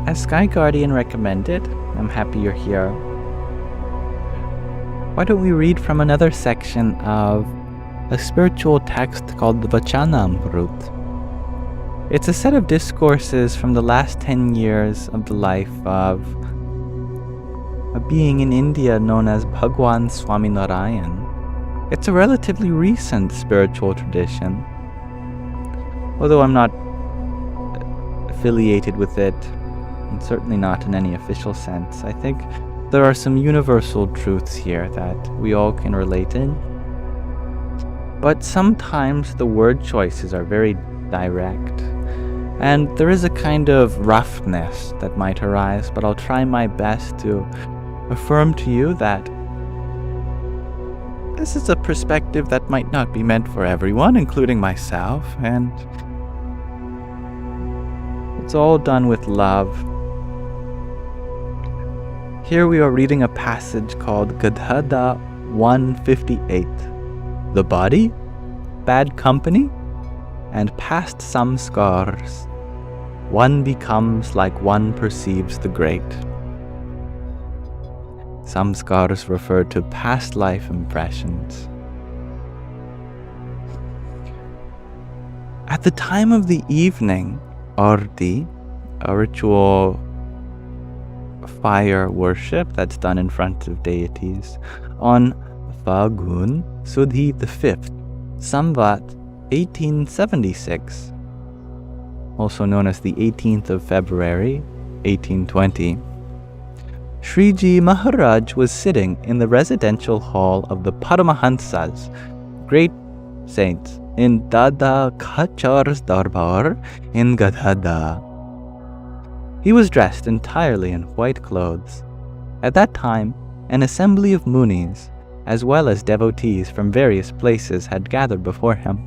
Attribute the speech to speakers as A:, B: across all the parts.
A: As SkyGuardian recommended, I'm happy you're here. Why don't we read from another section of a spiritual text called the Vachanāmrut. It's a set of discourses from the last 10 years of the life of a being in India known as Bhagwan Swaminarayan. It's a relatively recent spiritual tradition. Although I'm not affiliated with it, and certainly not in any official sense, I think there are some universal truths here that we all can relate in. But sometimes the word choices are very direct, and there is a kind of roughness that might arise, but I'll try my best to affirm to you that this is a perspective that might not be meant for everyone, including myself, and it's all done with love. Here we are reading a passage called Gadhadā 158. The body, bad company, and past Samskars. One becomes like one perceives the great. Samskars refer to past life impressions. At the time of the evening, Arti, a ritual fire worship that's done in front of deities, on Phalgun Sudhi the 5th, Samvat 1876, also known as the 18th of February, 1820, Sriji Maharaj was sitting in the residential hall of the Paramahansas, great saints, in Dada Kachar's Darbar in Gadhadā. He was dressed entirely in white clothes. At that time, an assembly of munis, as well as devotees from various places, had gathered before him.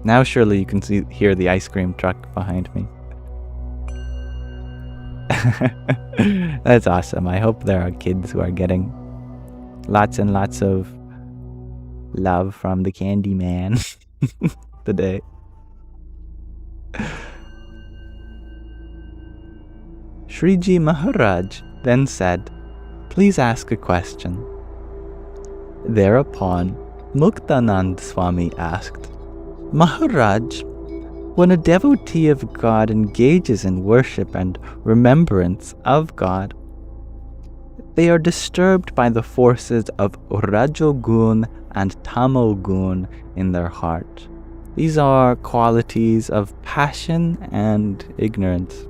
A: Now surely you can hear the ice cream truck behind me. That's awesome. I hope there are kids who are getting lots and lots of love from the candy man today. Sriji Maharaj then said, "Please ask a question." Thereupon, Muktanand Swami asked, "Maharaj, when a devotee of God engages in worship and remembrance of God, they are disturbed by the forces of Rajogun and Tamogun in their heart. These are qualities of passion and ignorance."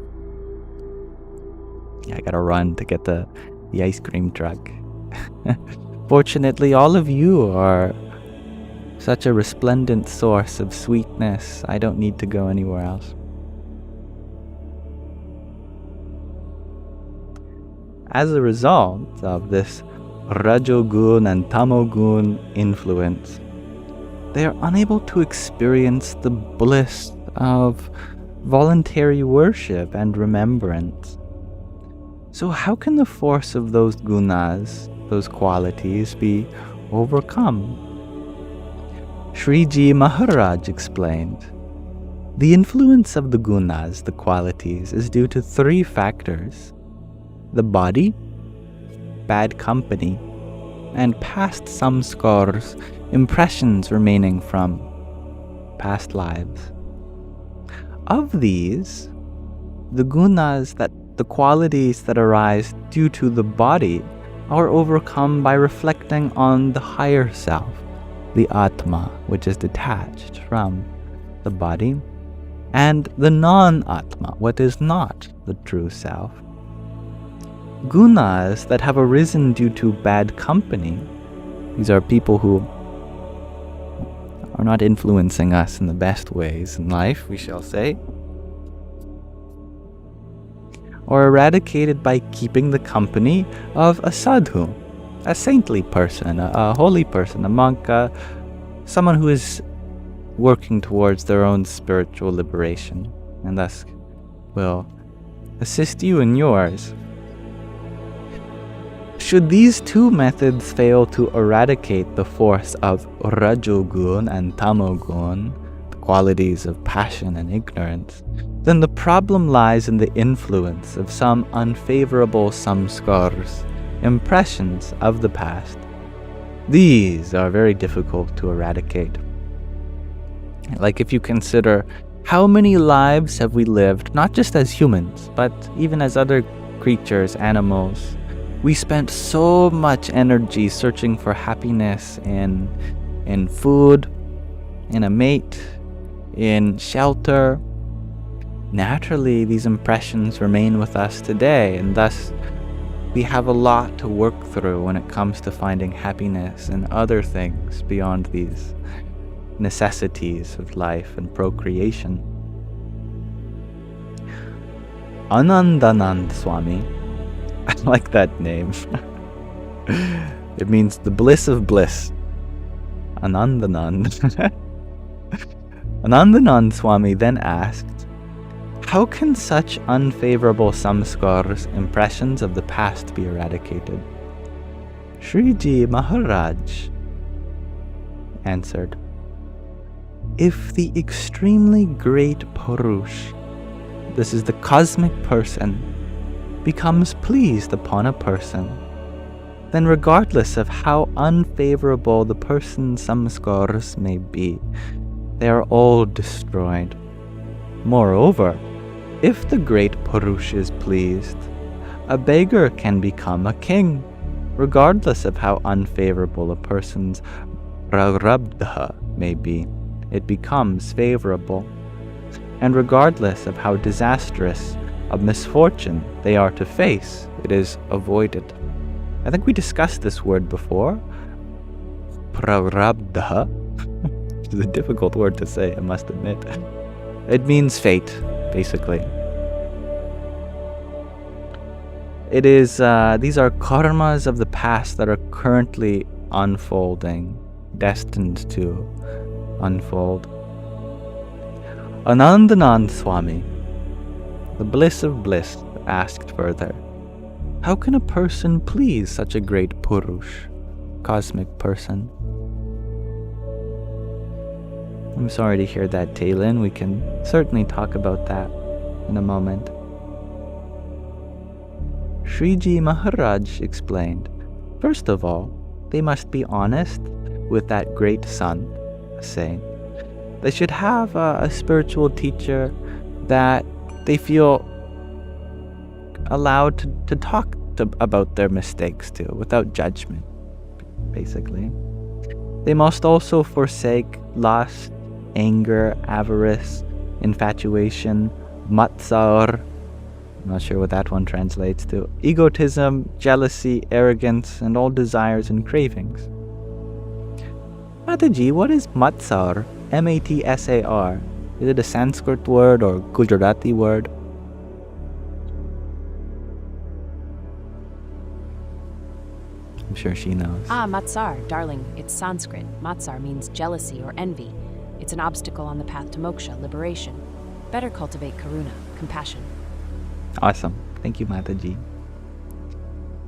A: I gotta run to get the ice cream truck. Fortunately, all of you are such a resplendent source of sweetness. I don't need to go anywhere else. As a result of this Rajogun and Tamogun influence, they are unable to experience the bliss of voluntary worship and remembrance. So how can the force of those gunas, those qualities, be overcome? Sriji Maharaj explained, the influence of the gunas, the qualities, is due to 3 factors: the body, bad company, and past samskars, impressions remaining from past lives. Of these, the gunas, the qualities that arise due to the body, are overcome by reflecting on the higher self, the Atma, which is detached from the body, and the non-Atma, what is not the true self. Gunas that have arisen due to bad company, these are people who are not influencing us in the best ways in life, we shall say, or eradicated by keeping the company of a sadhu, a saintly person, a holy person, a monk, someone who is working towards their own spiritual liberation, and thus will assist you in yours. Should these 2 methods fail to eradicate the force of Rajogun and Tamogun, the qualities of passion and ignorance, then the problem lies in the influence of some unfavorable samskars, impressions of the past. These are very difficult to eradicate. Like if you consider how many lives have we lived, not just as humans, but even as other creatures, animals. We spent so much energy searching for happiness in food, in a mate, in shelter. Naturally, these impressions remain with us today, and thus we have a lot to work through when it comes to finding happiness in other things beyond these necessities of life and procreation. Anandanand Swami, I like that name. It means the bliss of bliss. Anandanand. Anandanand Swami then asked, how can such unfavorable samskars, impressions of the past, be eradicated? Sriji Maharaj answered, if the extremely great Purush, this is the cosmic person, becomes pleased upon a person, then regardless of how unfavorable the person's samskars may be, they are all destroyed. Moreover, if the great Purush is pleased, a beggar can become a king, regardless of how unfavorable a person's prarabdha may be. It becomes favorable. And regardless of how disastrous a misfortune they are to face, it is avoided. I think we discussed this word before. Prarabdha. Which is a difficult word to say, I must admit. It means fate, basically. It is, these are karmas of the past that are currently unfolding, destined to unfold. Anandanand Swami, the bliss of bliss, asked further, how can a person please such a great Purush, cosmic person? I'm sorry to hear that, Talin. We can certainly talk about that in a moment. Sriji Maharaj explained, first of all, they must be honest with that great son, a saint. They should have a spiritual teacher that they feel allowed to talk about their mistakes to, without judgment, basically. They must also forsake lust, anger, avarice, infatuation, matsar, I'm not sure what that one translates to, egotism, jealousy, arrogance, and all desires and cravings. Mataji, what is matsar? M-A-T-S-A-R. Is it a Sanskrit word or Gujarati word? I'm sure she knows.
B: Matsar, darling. It's Sanskrit. Matsar means jealousy or envy. It's an obstacle on the path to moksha, liberation. Better cultivate karuna, compassion.
A: Awesome. Thank you, Mataji.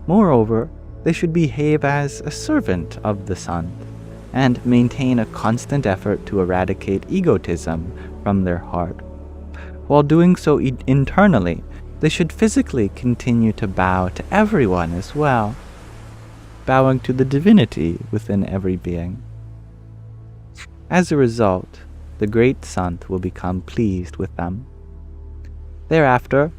A: Moreover, they should behave as a servant of the sun and maintain a constant effort to eradicate egotism from their heart. While doing so internally, they should physically continue to bow to everyone as well, bowing to the divinity within every being. As a result, the great Sant will become pleased with them. Thereafter,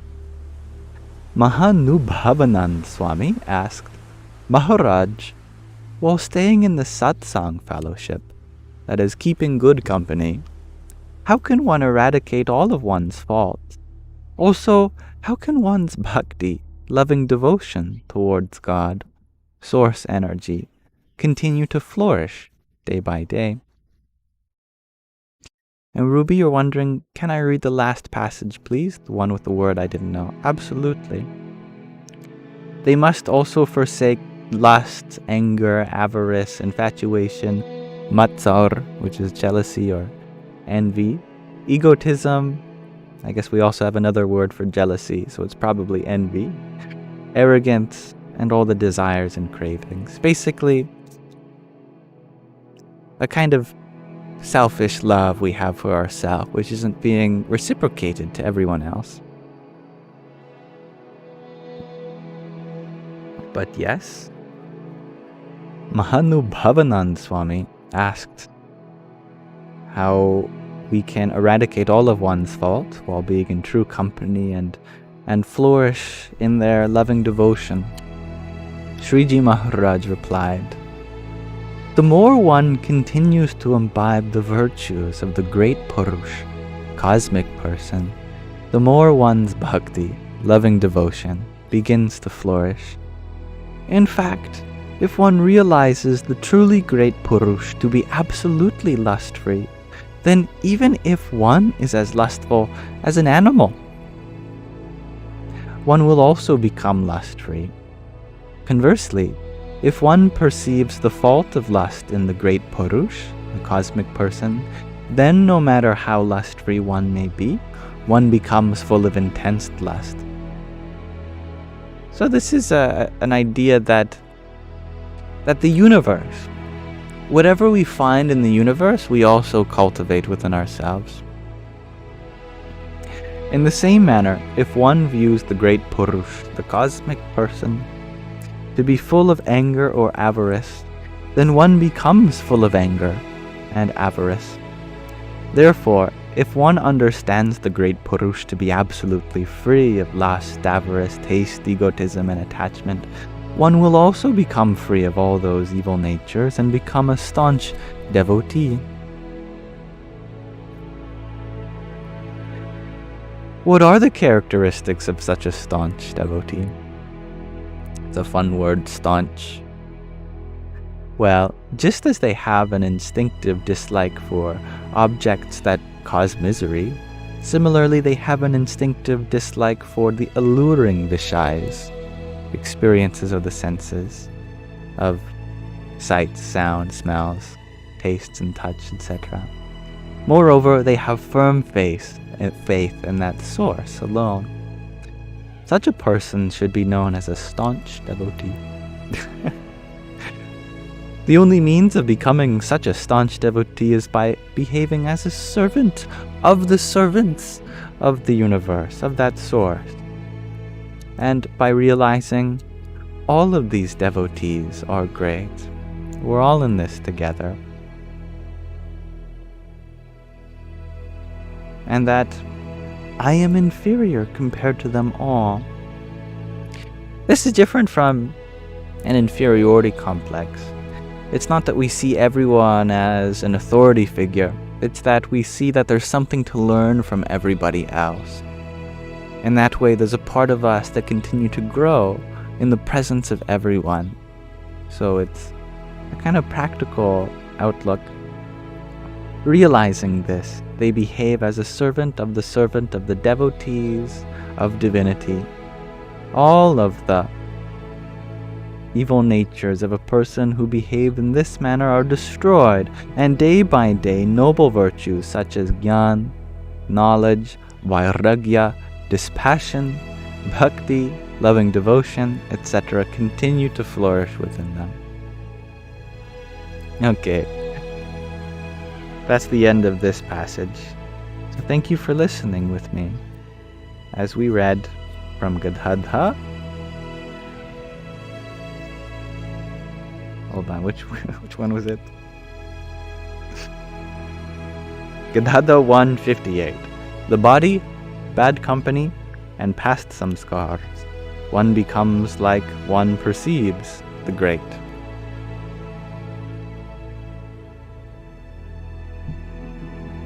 A: Mahanubhavanand Swami asked, Maharaj, while staying in the satsang fellowship, that is, keeping good company, how can one eradicate all of one's faults? Also, how can one's bhakti, loving devotion towards God, source energy, continue to flourish day by day? And Ruby, you're wondering, can I read the last passage, please? The one with the word I didn't know. Absolutely. They must also forsake lust, anger, avarice, infatuation, matsar, which is jealousy or envy, egotism. I guess we also have another word for jealousy, so it's probably envy, arrogance, and all the desires and cravings. Basically, a kind of selfish love we have for ourselves, which isn't being reciprocated to everyone else. But yes, Bhavanand Swami asked how we can eradicate all of one's fault while being in true company and flourish in their loving devotion. Sriji Maharaj replied, "The more one continues to imbibe the virtues of the great Purush, cosmic person, the more one's bhakti, loving devotion, begins to flourish. In fact, if one realizes the truly great Purush to be absolutely lust-free, then even if one is as lustful as an animal, one will also become lust-free. Conversely, if one perceives the fault of lust in the great Purush, the cosmic person, then no matter how lust-free one may be, one becomes full of intense lust." So this is an idea that the universe, whatever we find in the universe, we also cultivate within ourselves. In the same manner, if one views the great Purush, the cosmic person, to be full of anger or avarice, then one becomes full of anger and avarice. Therefore, if one understands the great Purush to be absolutely free of lust, avarice, taste, egotism, and attachment, one will also become free of all those evil natures and become a staunch devotee. What are the characteristics of such a staunch devotee? It's a fun word, staunch. Well, just as they have an instinctive dislike for objects that cause misery, similarly they have an instinctive dislike for the alluring Vishayas, experiences of the senses, of sights, sounds, smells, tastes and touch, etc. Moreover, they have firm faith in that source alone. Such a person should be known as a staunch devotee. The only means of becoming such a staunch devotee is by behaving as a servant of the servants of the universe, of that source. And by realizing all of these devotees are great. We're all in this together. And that I am inferior compared to them all. This is different from an inferiority complex. It's not that we see everyone as an authority figure. It's that we see that there's something to learn from everybody else. And that way there's a part of us that continue to grow in the presence of everyone. So it's a kind of practical outlook. Realizing this, they behave as a servant of the devotees of divinity. All of the evil natures of a person who behaved in this manner are destroyed, and day by day noble virtues such as jnana, knowledge, vairagya, dispassion, bhakti, loving devotion, etc. continue to flourish within them. Okay, that's the end of this passage. So thank you for listening with me as we read from Gadhadā. Hold on, which one was it? Gadhadā 158. The body, bad company, and past samskars. One becomes like one perceives the great.